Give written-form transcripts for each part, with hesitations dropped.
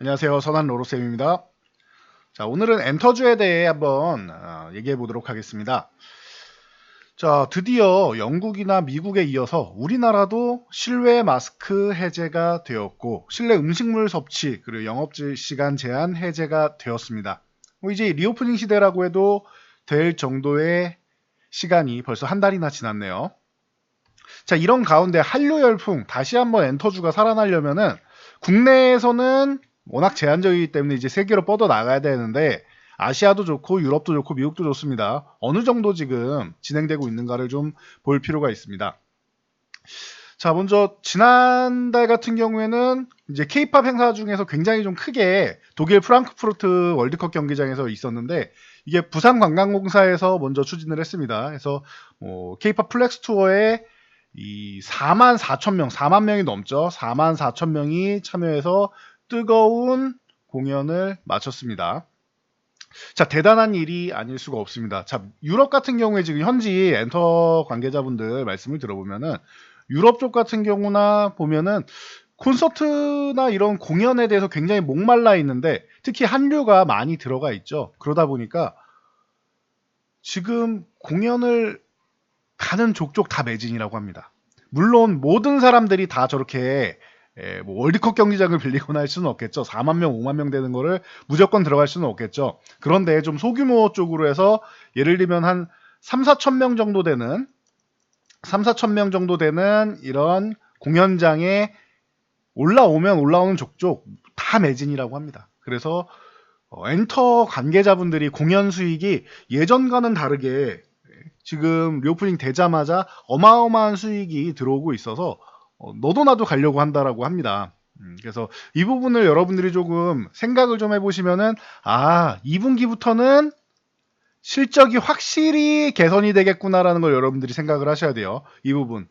안녕하세요. 선한 로로쌤입니다. 자, 오늘은 엔터주에 대해 한번 얘기해 보도록 하겠습니다. 자, 드디어 영국이나 미국에 이어서 우리나라도 실외 마스크 해제가 되었고, 실내 음식물 섭취, 그리고 영업시간 제한 해제가 되었습니다. 이제 리오프닝 시대라고 해도 될 정도의 시간이 벌써 한 달이나 지났네요. 자, 이런 가운데 한류 열풍, 다시 한번 엔터주가 살아나려면은 국내에서는 워낙 제한적이기 때문에 이제 세계로 뻗어 나가야 되는데 아시아도 좋고 유럽도 좋고 미국도 좋습니다. 어느 정도 지금 진행되고 있는가를 좀 볼 필요가 있습니다. 자, 먼저 지난달 같은 경우에는 이제 K-팝 행사 중에서 굉장히 좀 크게 독일 프랑크푸르트 월드컵 경기장에서 있었는데 이게 부산관광공사에서 먼저 추진을 했습니다. 그래서 K-팝 플렉스 투어에 이 4만 4천 명, 4만 명이 넘죠. 4만 4천 명이 참여해서 뜨거운 공연을 마쳤습니다. 자, 대단한 일이 아닐 수가 없습니다. 자, 유럽 같은 경우에 지금 현지 엔터 관계자분들 말씀을 들어보면은 유럽 쪽 같은 경우나 보면은 콘서트나 이런 공연에 대해서 굉장히 목말라 있는데 특히 한류가 많이 들어가 있죠. 그러다 보니까 지금 공연을 가는 족족 다 매진이라고 합니다. 물론 모든 사람들이 다 저렇게 뭐 월드컵 경기장을 빌리거나 할 수는 없겠죠. 4만 명, 5만 명 되는 거를 무조건 들어갈 수는 없겠죠. 그런데 좀 소규모 쪽으로 해서 예를 들면 한 3, 4천 명 정도 되는 3, 4천 명 정도 되는 이런 공연장에 올라오면 올라오는 족족 다 매진이라고 합니다. 그래서 엔터 관계자분들이 공연 수익이 예전과는 다르게 지금 리오프닝 되자마자 어마어마한 수익이 들어오고 있어서 너도 나도 가려고 한다라고 합니다. 그래서 이 부분을 여러분들이 조금 생각을 좀 해보시면은 2분기부터는 실적이 확실히 개선이 되겠구나라는 걸 여러분들이 생각을 하셔야 돼요. 이 부분.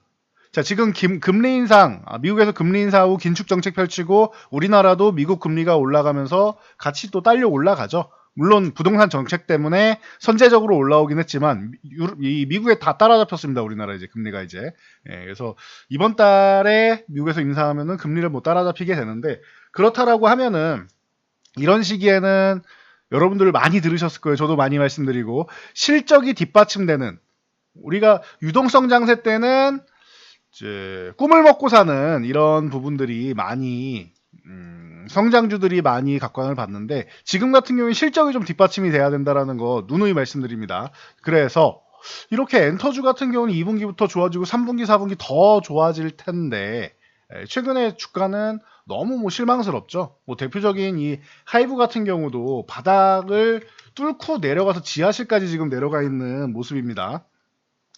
자, 지금 금리 인상, 미국에서 금리 인사 후 긴축 정책 펼치고 우리나라도 미국 금리가 올라가면서 같이 또 딸려 올라가죠. 물론 부동산 정책 때문에 선제적으로 올라오긴 했지만 이 미국에 다 따라잡혔습니다. 우리나라 이제 금리가 이제. 그래서 이번 달에 미국에서 인상하면은 금리를 못 따라잡히게 되는데 그렇다라고 하면은 이런 시기에는 여러분들 많이 들으셨을 거예요. 저도 많이 말씀드리고 실적이 뒷받침되는 우리가 유동성 장세 때는 이제 꿈을 먹고 사는 이런 부분들이 많이 성장주들이 많이 각광을 받는데 지금 같은 경우에 실적이 좀 뒷받침이 돼야 된다라는 거 누누이 말씀드립니다. 그래서 이렇게 엔터주 같은 경우는 2분기부터 좋아지고 3분기, 4분기 더 좋아질 텐데 최근에 주가는 너무 실망스럽죠. 대표적인 이 하이브 같은 경우도 바닥을 뚫고 내려가서 지하실까지 지금 내려가 있는 모습입니다.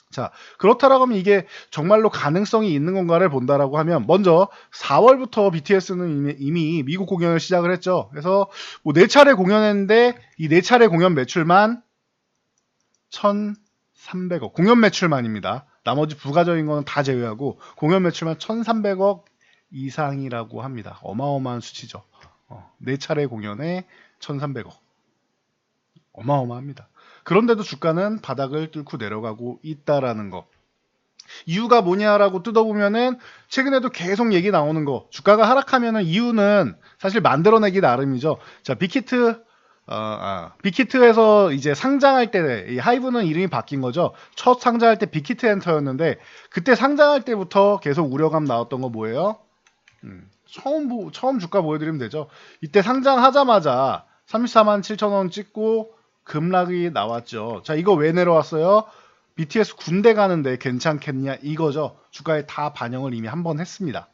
자, 그렇다라고 하면 이게 정말로 가능성이 있는 건가를 본다라고 하면 먼저 4월부터 BTS는 이미 미국 공연을 시작을 했죠. 그래서 뭐 4차례 공연했는데 이 4차례 공연 매출만 1,300억. 공연 매출만입니다. 나머지 부가적인 거는 다 제외하고 공연 매출만 1,300억 이상이라고 합니다. 어마어마한 수치죠. 4차례 공연에 1,300억. 어마어마합니다. 그런데도 주가는 바닥을 뚫고 내려가고 있다라는 거. 이유가 뭐냐라고 뜯어보면은 최근에도 계속 얘기 나오는 거. 주가가 하락하면은 이유는 사실 만들어내기 나름이죠. 자, 빅히트에서 이제 상장할 때, 이 하이브는 이름이 바뀐 거죠. 첫 상장할 때 빅히트 엔터였는데 그때 상장할 때부터 계속 우려감 나왔던 거 뭐예요? 처음 주가 보여드리면 되죠. 이때 상장하자마자 34만 7천 원 찍고 급락이 나왔죠. 자, 이거 왜 내려왔어요? BTS 군대 가는데 괜찮겠냐 이거죠. 주가에 다 반영을 이미 한 번 했습니다.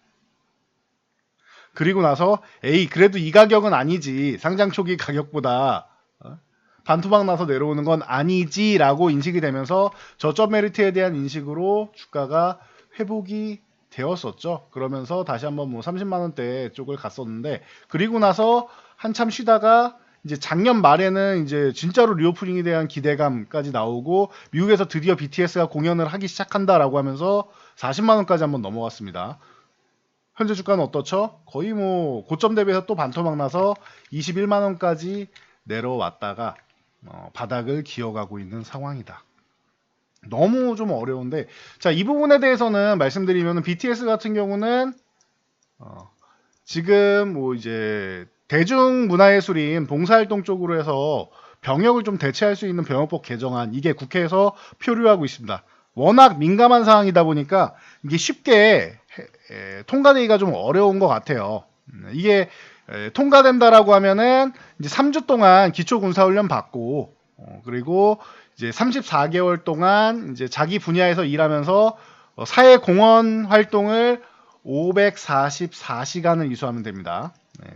그리고 나서 에이 그래도 이 가격은 아니지. 상장 초기 가격보다 반토막 나서 내려오는 건 아니지라고 인식이 되면서 저점 메리트에 대한 인식으로 주가가 회복이 되었었죠. 그러면서 다시 한번 뭐 30만 원대 쪽을 갔었는데 그리고 나서 한참 쉬다가 이제 작년 말에는 이제 진짜로 리오프닝에 대한 기대감까지 나오고 미국에서 드디어 BTS가 공연을 하기 시작한다라고 하면서 40만 원까지 한번 넘어갔습니다. 현재 주가는 어떻죠? 거의 뭐 고점 대비해서 또 반토막 나서 21만 원까지 내려왔다가 바닥을 기어가고 있는 상황이다. 너무 좀 어려운데 자, 이 부분에 대해서는 말씀드리면 BTS 같은 경우는 지금 뭐 이제 대중문화예술인 봉사활동 쪽으로 해서 병역을 좀 대체할 수 있는 병역법 개정안 이게 국회에서 표류하고 있습니다. 워낙 민감한 사항이다 보니까 이게 쉽게 통과되기가 좀 어려운 것 같아요. 이게 통과된다라고 하면은 이제 3주 동안 기초군사훈련 받고 그리고 이제 34개월 동안 이제 자기 분야에서 일하면서 사회공헌 활동을 544시간을 이수하면 됩니다. 네.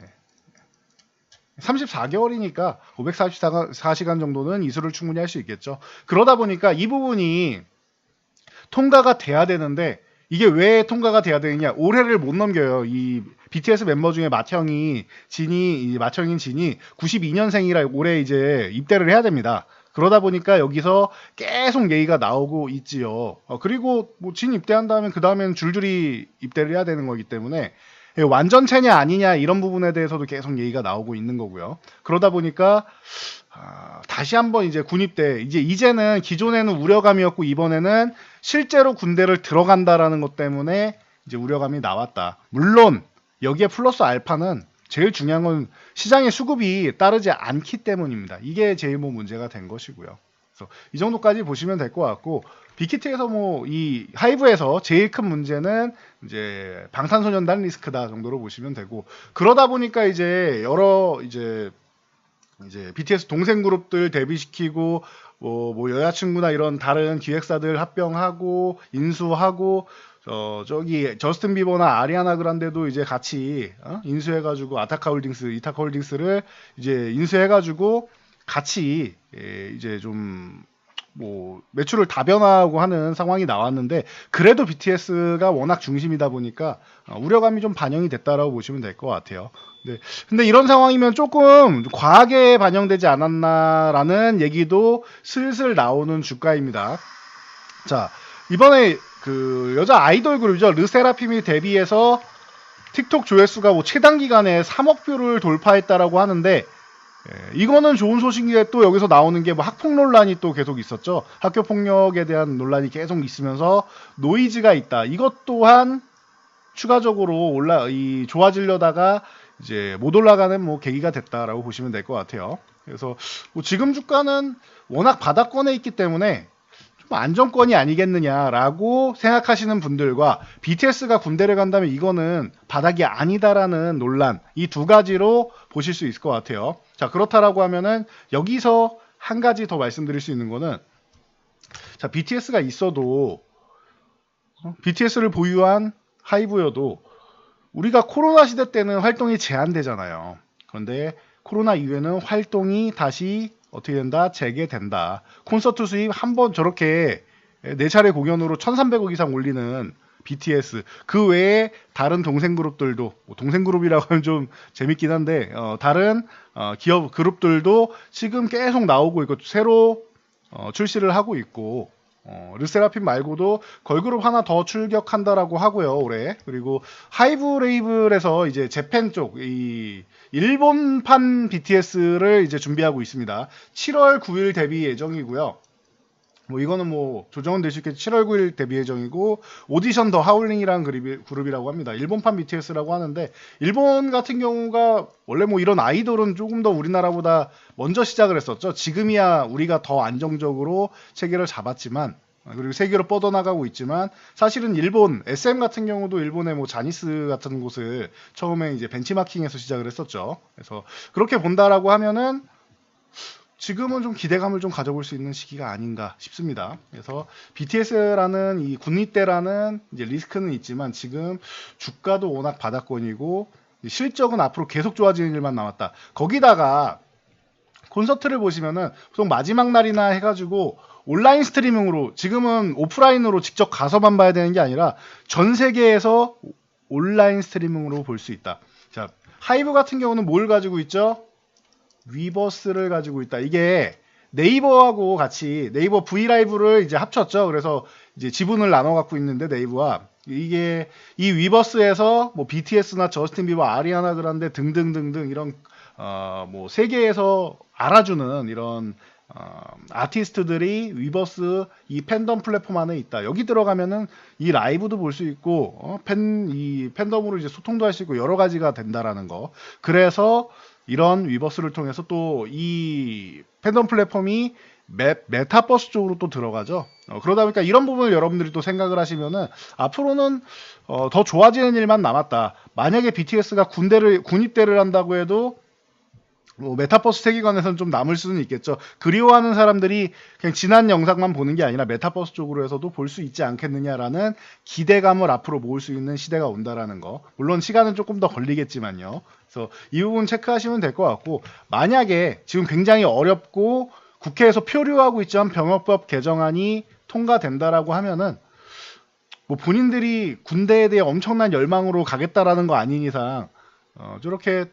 34개월이니까 544시간 정도는 이수를 충분히 할 수 있겠죠. 그러다 보니까 이 부분이 통과가 돼야 되는데 이게 왜 통과가 돼야 되느냐? 올해를 못 넘겨요. 이 BTS 멤버 중에 마청인 진이 92년생이라 올해 이제 입대를 해야 됩니다. 그러다 보니까 여기서 계속 얘기가 나오고 있지요. 그리고 뭐 진 입대한 다음에 그 다음엔 줄줄이 입대를 해야 되는 거기 때문에 완전체냐 아니냐 이런 부분에 대해서도 계속 얘기가 나오고 있는 거고요. 그러다 보니까 다시 한번 이제 군입대 이제는 기존에는 우려감이었고 이번에는 실제로 군대를 들어간다라는 것 때문에 이제 우려감이 나왔다. 물론 여기에 플러스 알파는 제일 중요한 건 시장의 수급이 따르지 않기 때문입니다. 이게 제일 뭐 문제가 된 것이고요. 그래서 이 정도까지 보시면 될 것 같고 빅히트에서 뭐 이 하이브에서 제일 큰 문제는 이제 방탄소년단 리스크다 정도로 보시면 되고 그러다 보니까 이제 여러 이제 BTS 동생 그룹들 데뷔시키고 뭐 여자친구나 이런 다른 기획사들 합병하고 인수하고 저기 저스틴 비버나 아리아나 그란데도 이제 같이 인수해가지고 이타카 홀딩스를 이제 인수해가지고 같이 이제 좀 뭐 매출을 다변화하고 하는 상황이 나왔는데 그래도 BTS가 워낙 중심이다 보니까 우려감이 좀 반영이 됐다라고 보시면 될 것 같아요. 네. 근데 이런 상황이면 조금 과하게 반영되지 않았나라는 얘기도 슬슬 나오는 주가입니다. 자, 이번에 그 여자 아이돌 그룹이죠. 르세라핌이 데뷔해서 틱톡 조회수가 뭐 최단 기간에 3억 뷰를 돌파했다라고 하는데 이거는 좋은 소식인데 또 여기서 나오는 게 뭐 학폭 논란이 또 계속 있었죠. 학교 폭력에 대한 논란이 계속 있으면서 노이즈가 있다. 이것 또한 추가적으로 좋아지려다가 이제 못 올라가는 뭐 계기가 됐다라고 보시면 될 것 같아요. 그래서 뭐 지금 주가는 워낙 바닥권에 있기 때문에 좀 안정권이 아니겠느냐라고 생각하시는 분들과 BTS가 군대를 간다면 이거는 바닥이 아니다라는 논란 이 두 가지로 보실 수 있을 것 같아요. 자 그렇다라고 하면은 여기서 한 가지 더 말씀드릴 수 있는 거는 자 BTS가 있어도 BTS를 보유한 하이브여도 우리가 코로나 시대 때는 활동이 제한되잖아요. 그런데 코로나 이후에는 활동이 다시 어떻게 된다? 재개된다. 콘서트 수입 한 번 저렇게 4차례 공연으로 1,300억 이상 올리는 BTS 그 외에 다른 동생 그룹들도 동생 그룹이라고 하면 좀 재밌긴 한데 다른 기업 그룹들도 지금 계속 나오고 있고 새로 출시를 하고 있고 르세라핌 말고도 걸그룹 하나 더 출격한다라고 하고요 올해. 그리고 하이브 레이블에서 이제 재팬 쪽 이 일본판 BTS를 이제 준비하고 있습니다. 7월 9일 데뷔 예정이고요. 뭐 이거는 뭐 조정은 될 수 있겠지. 7월 9일 데뷔 예정이고 오디션 더 하울링이라는 그룹이라고 합니다. 일본판 BTS라고 하는데 일본 같은 경우가 원래 뭐 이런 아이돌은 조금 더 우리나라보다 먼저 시작을 했었죠. 지금이야 우리가 더 안정적으로 체계를 잡았지만 그리고 세계로 뻗어나가고 있지만 사실은 일본 SM 같은 경우도 일본의 뭐 자니스 같은 곳을 처음에 이제 벤치마킹에서 시작을 했었죠. 그래서 그렇게 본다라고 하면은 지금은 좀 기대감을 좀 가져볼 수 있는 시기가 아닌가 싶습니다. 그래서 BTS라는 이 군입대라는 이제 리스크는 있지만 지금 주가도 워낙 바닥권이고 실적은 앞으로 계속 좋아지는 일만 남았다. 거기다가 콘서트를 보시면은 보통 마지막 날이나 해가지고 온라인 스트리밍으로 지금은 오프라인으로 직접 가서만 봐야 되는 게 아니라 전 세계에서 온라인 스트리밍으로 볼 수 있다. 자, 하이브 같은 경우는 뭘 가지고 있죠? 위버스를 가지고 있다. 이게 네이버하고 같이 네이버 브이라이브를 이제 합쳤죠. 그래서 이제 지분을 나눠 갖고 있는데 네이버와 이게 이 위버스에서 뭐 BTS나 저스틴 비버, 아리아나 그란데 등등등등 이런 뭐 세계에서 알아주는 이런 아티스트들이 위버스 이 팬덤 플랫폼 안에 있다. 여기 들어가면은 이 라이브도 볼 수 있고 이 팬덤으로 이제 소통도 할 수 있고 여러 가지가 된다라는 거. 그래서 이런 위버스를 통해서 또 이 팬덤 플랫폼이 메타버스 쪽으로 또 들어가죠. 그러다 보니까 이런 부분을 여러분들이 또 생각을 하시면은 앞으로는 더 좋아지는 일만 남았다. 만약에 BTS가 군입대를 한다고 해도 뭐 메타버스 세계관에서는 좀 남을 수는 있겠죠. 그리워하는 사람들이 그냥 지난 영상만 보는 게 아니라 메타버스 쪽으로 해서도 볼 수 있지 않겠느냐라는 기대감을 앞으로 모을 수 있는 시대가 온다라는 거. 물론 시간은 조금 더 걸리겠지만요. 그래서 이 부분 체크하시면 될 것 같고, 만약에 지금 굉장히 어렵고 국회에서 표류하고 있지만 병역법 개정안이 통과된다라고 하면은 뭐 본인들이 군대에 대해 엄청난 열망으로 가겠다라는 거 아닌 이상 저렇게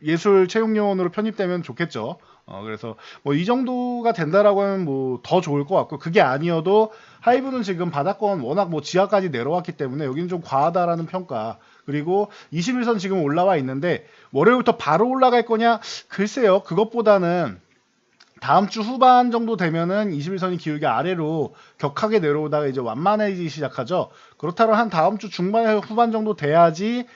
예술 채용요원으로 편입되면 좋겠죠. 그래서 뭐 이 정도가 된다라고 하면 뭐 더 좋을 것 같고, 그게 아니어도 하이브는 지금 바닥권 워낙 뭐 지하까지 내려왔기 때문에 여기는 좀 과하다라는 평가. 그리고 21선 지금 올라와 있는데 월요일부터 바로 올라갈 거냐? 글쎄요. 그것보다는 다음 주 후반 정도 되면은 21선이 기울기 아래로 격하게 내려오다가 이제 완만해지기 시작하죠. 그렇다면 한 다음 주 중반 후반 정도 돼야지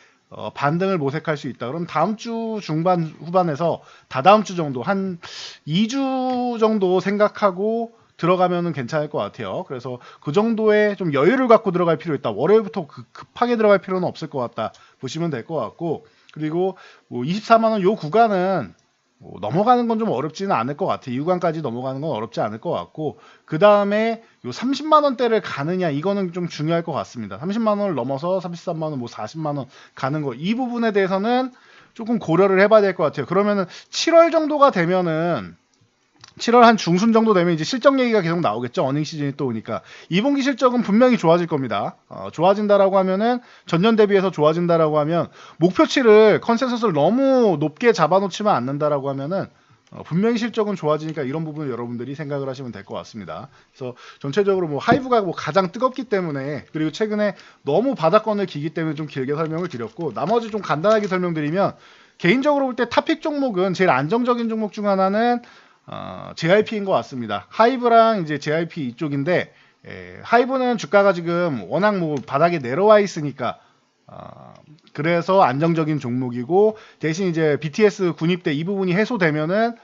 반등을 모색할 수 있다. 그럼 다음 주 중반 후반에서 다다음 주 정도 한 2주 정도 생각하고 들어가면은 괜찮을 것 같아요. 그래서 그 정도의 좀 여유를 갖고 들어갈 필요 있다. 월요일부터 급하게 들어갈 필요는 없을 것 같다. 보시면 될 것 같고, 그리고 뭐 24만 원 요 구간은 뭐 넘어가는 건 좀 어렵지는 않을 것 같아. 이 구간까지 넘어가는 건 어렵지 않을 것 같고, 그 다음에 요 30만 원대를 가느냐, 이거는 좀 중요할 것 같습니다. 30만 원을 넘어서 33만 원, 뭐 40만 원 가는 거, 이 부분에 대해서는 조금 고려를 해봐야 될 것 같아요. 그러면은 7월 정도가 되면은 7월 한 중순 정도 되면 이제 실적 얘기가 계속 나오겠죠. 어닝 시즌이 또 오니까. 2분기 실적은 분명히 좋아질 겁니다. 좋아진다라고 하면은 전년 대비해서 좋아진다라고 하면 목표치를 컨센서스를 너무 높게 잡아놓지만 않는다라고 하면은 분명히 실적은 좋아지니까 이런 부분을 여러분들이 생각을 하시면 될 것 같습니다. 그래서 전체적으로 뭐 하이브가 뭐 가장 뜨겁기 때문에, 그리고 최근에 너무 바닥권을 기기 때문에 좀 길게 설명을 드렸고, 나머지 좀 간단하게 설명드리면, 개인적으로 볼 때 탑픽 종목은 제일 안정적인 종목 중 하나는 JYP인 것 같습니다. 하이브랑 이제 JYP 이쪽인데, 하이브는 주가가 지금 워낙 뭐 바닥에 내려와 있으니까 그래서 안정적인 종목이고, 대신 이제 BTS 군입대 이 부분이 해소되면은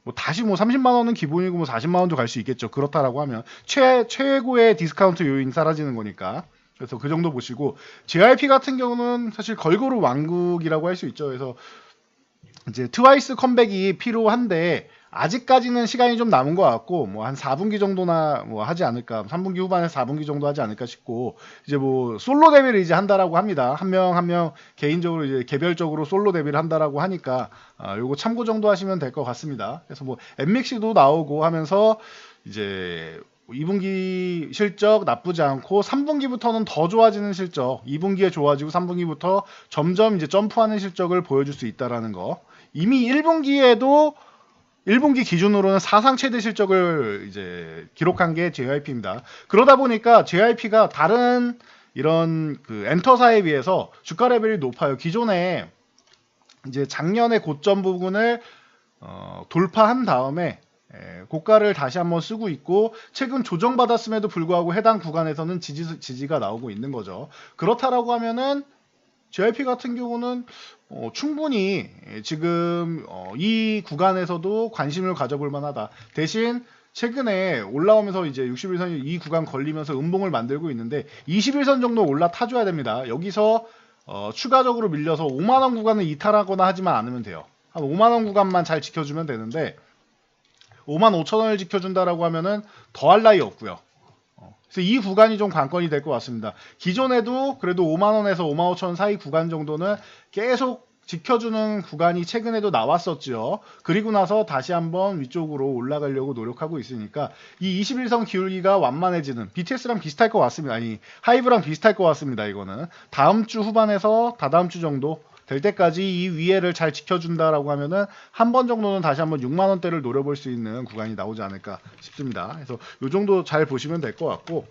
뭐 다시 뭐 30만 원은 기본이고 뭐 40만 원도 갈 수 있겠죠. 그렇다라고 하면 최고의 디스카운트 요인이 사라지는 거니까. 그래서 그 정도 보시고, JYP 같은 경우는 사실 걸그룹 왕국이라고 할 수 있죠. 그래서 이제 트와이스 컴백이 필요한데 아직까지는 시간이 좀 남은 것 같고, 뭐 한 4분기 정도나 뭐 하지 않을까, 3분기 후반에 4분기 정도 하지 않을까 싶고, 이제 뭐 솔로 데뷔를 이제 한다라고 합니다. 한 명 한 명 개인적으로 이제 개별적으로 솔로 데뷔를 한다라고 하니까 요거 참고 정도 하시면 될 것 같습니다. 그래서 뭐 엠믹시도 나오고 하면서 이제 2분기 실적 나쁘지 않고 3분기부터는 더 좋아지는 실적, 2분기에 좋아지고 3분기부터 점점 이제 점프하는 실적을 보여줄 수 있다라는 거. 이미 1분기에도 1분기 기준으로는 사상 최대 실적을 이제 기록한 게 JYP입니다. 그러다 보니까 JYP가 다른 이런 그 엔터사에 비해서 주가 레벨이 높아요. 기존에 이제 작년의 고점 부분을 돌파한 다음에 고가를 다시 한번 쓰고 있고, 최근 조정받았음에도 불구하고 해당 구간에서는 지지가 나오고 있는 거죠. 그렇다라고 하면은 JYP 같은 경우는 충분히 지금 이 구간에서도 관심을 가져볼 만하다. 대신 최근에 올라오면서 이제 61선이 이 구간 걸리면서 음봉을 만들고 있는데 21선 정도 올라타줘야 됩니다. 여기서 추가적으로 밀려서 5만원 구간을 이탈하거나 하지만 않으면 돼요. 한 5만원 구간만 잘 지켜주면 되는데 5만 5천원을 지켜준다라고 하면은 더할 나위 없고요. 그래서 이 구간이 좀 관건이 될 것 같습니다. 기존에도 그래도 5만원에서 5만 5천원 사이 구간 정도는 계속 지켜주는 구간이 최근에도 나왔었죠. 그리고 나서 다시 한번 위쪽으로 올라가려고 노력하고 있으니까 이 21선 기울기가 완만해지는, BTS랑 비슷할 것 같습니다. 아니, 하이브랑 비슷할 것 같습니다. 이거는 다음 주 후반에서 다다음 주 정도 될 때까지 이 위에를 잘 지켜준다라고 하면은 한 번 정도는 다시 한번 6만 원대를 노려볼 수 있는 구간이 나오지 않을까 싶습니다. 그래서 이 정도 잘 보시면 될 것 같고,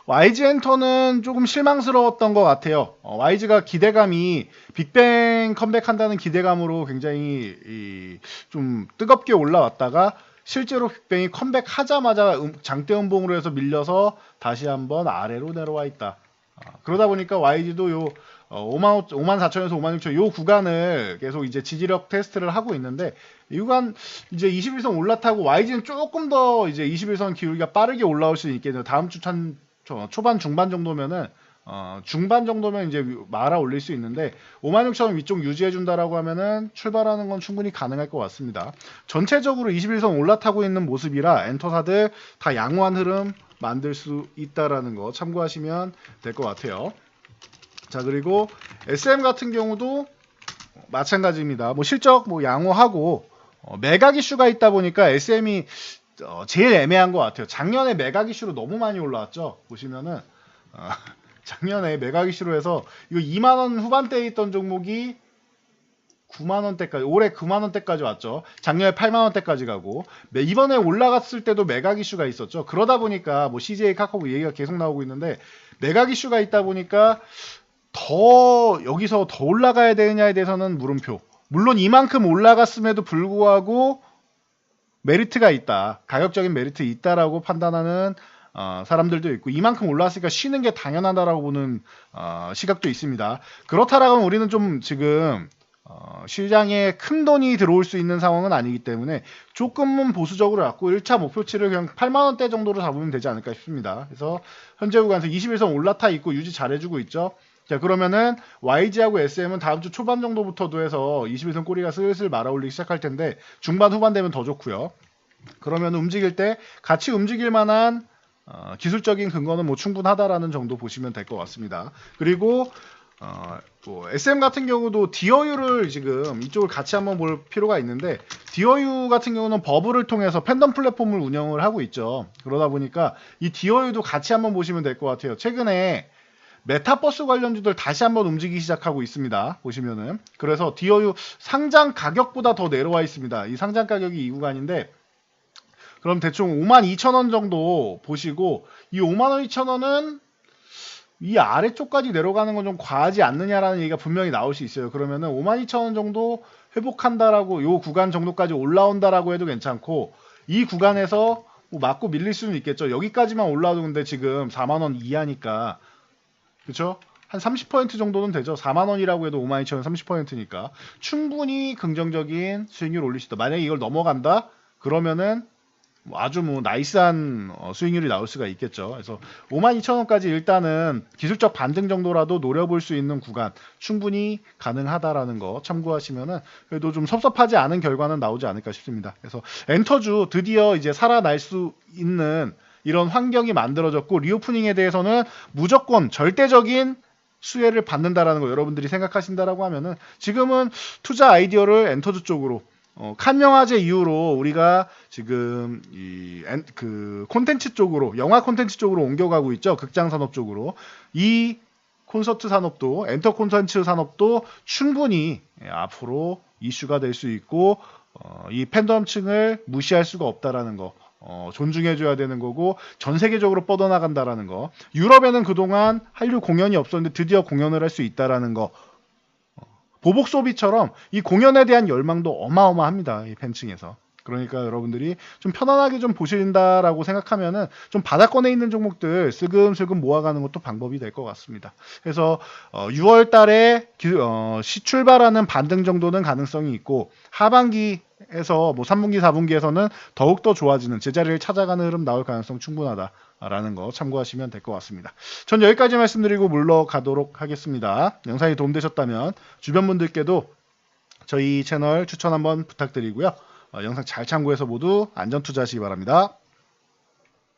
YG 엔터는 조금 실망스러웠던 것 같아요. YG가 기대감이 빅뱅 컴백한다는 기대감으로 굉장히 좀 뜨겁게 올라왔다가 실제로 빅뱅이 컴백하자마자 장대음봉으로 해서 밀려서 다시 한번 아래로 내려와 있다. 그러다 보니까 YG도 요 54,000에서 56,000 요 구간을 계속 이제 지지력 테스트를 하고 있는데 이 구간 이제 21선 올라타고 YG는 조금 더 이제 21선 기울기가 빠르게 올라올 수 있겠네요. 다음 주 초반 중반 정도면은 중반 정도면 이제 말아 올릴 수 있는데 56,000원 위쪽 유지해 준다라고 하면은 출발하는 건 충분히 가능할 것 같습니다. 전체적으로 21선 올라타고 있는 모습이라 엔터사들 다 양호한 흐름 만들 수 있다라는 거 참고하시면 될 것 같아요. 자, 그리고 SM 같은 경우도 마찬가지입니다. 뭐 실적 뭐 양호하고 매각 이슈가 있다 보니까 SM이 제일 애매한 것 같아요. 작년에 매각 이슈로 너무 많이 올라왔죠. 보시면은 작년에 매각 이슈로 해서 이거 2만 원 후반대에 있던 종목이 9만 원대까지, 올해 9만 원대까지 왔죠. 작년에 8만 원대까지 가고 이번에 올라갔을 때도 매각 이슈가 있었죠. 그러다 보니까 뭐 CJ 카카오 얘기가 계속 나오고 있는데 매각 이슈가 있다 보니까 여기서 더 올라가야 되느냐에 대해서는 물음표. 물론 이만큼 올라갔음에도 불구하고 메리트가 있다. 가격적인 메리트 있다라고 판단하는 사람들도 있고 이만큼 올랐으니까 쉬는 게 당연하다라고 보는 시각도 있습니다. 그렇다라면 우리는 좀 지금 시장에 큰 돈이 들어올 수 있는 상황은 아니기 때문에 조금은 보수적으로 잡고 1차 목표치를 그냥 8만원대 정도로 잡으면 되지 않을까 싶습니다. 그래서 현재 구간에서 21선 올라타 있고 유지 잘해주고 있죠. 자, 그러면은 YG하고 SM은 다음 주 초반 정도부터도 해서 21선 꼬리가 슬슬 말아올리기 시작할 텐데 중반 후반 되면 더 좋고요. 그러면 움직일 때 같이 움직일 만한 기술적인 근거는 뭐 충분하다라는 정도 보시면 될 것 같습니다. 그리고 뭐 SM 같은 경우도 디어유를 지금 이쪽을 같이 한번 볼 필요가 있는데 디어유 같은 경우는 버블을 통해서 팬덤 플랫폼을 운영을 하고 있죠. 그러다 보니까 이 디어유도 같이 한번 보시면 될 것 같아요. 최근에 메타버스 관련주들 다시 한번 움직이기 시작하고 있습니다. 보시면은 그래서 디어유 상장 가격보다 더 내려와 있습니다. 이 상장 가격이 이 구간인데 그럼 대충 52,000원 정도 보시고 이 52,000원은 이 아래쪽까지 내려가는 건 좀 과하지 않느냐라는 얘기가 분명히 나올 수 있어요. 그러면은 52,000원 정도 회복한다라고 요 구간 정도까지 올라온다라고 해도 괜찮고 이 구간에서 뭐 맞고 밀릴 수는 있겠죠. 여기까지만 올라도 근데 지금 4만원 이하니까 그쵸? 한 30% 정도는 되죠. 4만원이라고 해도 52,000원 30%니까 충분히 긍정적인 수익률 올릴 수 있다. 만약에 이걸 넘어간다? 그러면은 아주 뭐 나이스한 수익률이 나올 수가 있겠죠. 그래서 52,000원까지 일단은 기술적 반등 정도라도 노려볼 수 있는 구간 충분히 가능하다라는 거 참고하시면은 그래도 좀 섭섭하지 않은 결과는 나오지 않을까 싶습니다. 그래서 엔터주 드디어 이제 살아날 수 있는 이런 환경이 만들어졌고 리오프닝에 대해서는 무조건 절대적인 수혜를 받는다라는 거 여러분들이 생각하신다라고 하면은 지금은 투자 아이디어를 엔터주 쪽으로 칸 영화제 이후로 우리가 지금 그 콘텐츠 쪽으로 영화 콘텐츠 쪽으로 옮겨가고 있죠. 극장 산업 쪽으로 이 콘서트 산업도 엔터 콘텐츠 산업도 충분히 앞으로 이슈가 될 수 있고 이 팬덤층을 무시할 수가 없다라는 거. 존중해줘야 되는 거고 전 세계적으로 뻗어나간다라는 거. 유럽에는 그동안 한류 공연이 없었는데 드디어 공연을 할 수 있다라는 거. 보복 소비처럼 이 공연에 대한 열망도 어마어마합니다. 이 팬층에서. 그러니까 여러분들이 좀 편안하게 좀 보신다라고 생각하면은 좀 바닥권에 있는 종목들 슬금슬금 모아가는 것도 방법이 될 것 같습니다. 그래서 6월 달에 시출발하는 반등 정도는 가능성이 있고 하반기에서 뭐 3분기, 4분기에서는 더욱더 좋아지는 제자리를 찾아가는 흐름 나올 가능성 충분하다라는 거 참고하시면 될 것 같습니다. 전 여기까지 말씀드리고 물러가도록 하겠습니다. 영상이 도움되셨다면 주변 분들께도 저희 채널 추천 한번 부탁드리고요. 영상 잘 참고해서 모두 안전 투자하시기 바랍니다.